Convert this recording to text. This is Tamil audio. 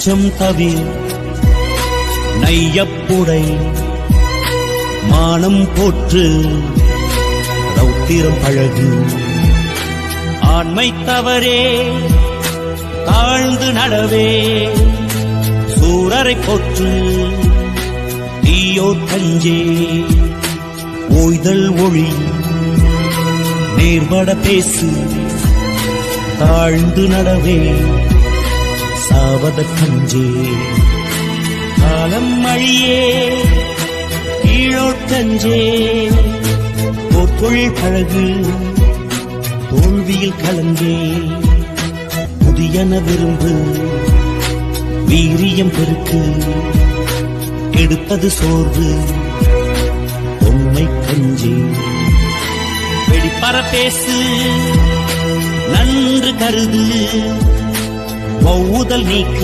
அச்சம் தவிர நையப்புடை மானம் போற்று ரௌத்திரம் பழகு ஆண்மை தவறே தாழ்ந்து நடவே சூரரை போற்று தீயோர் கஞ்சே ஓய்தல் ஒளி நேர்பட பேசு தாழ்ந்து நடவே சாவத கஞ்சே காலம் அழியே கீழோட்டஞ்சே போர்த்தொழில் பழகு தோல்வியில் கலந்தே புதியன விரும்பு வீரியம் பெருக்கு எடுப்பது சோர்வு உண்மை கஞ்சி வெடிப்பற பேசு நன்று கருது ஒவ்வுதல் நீக்கு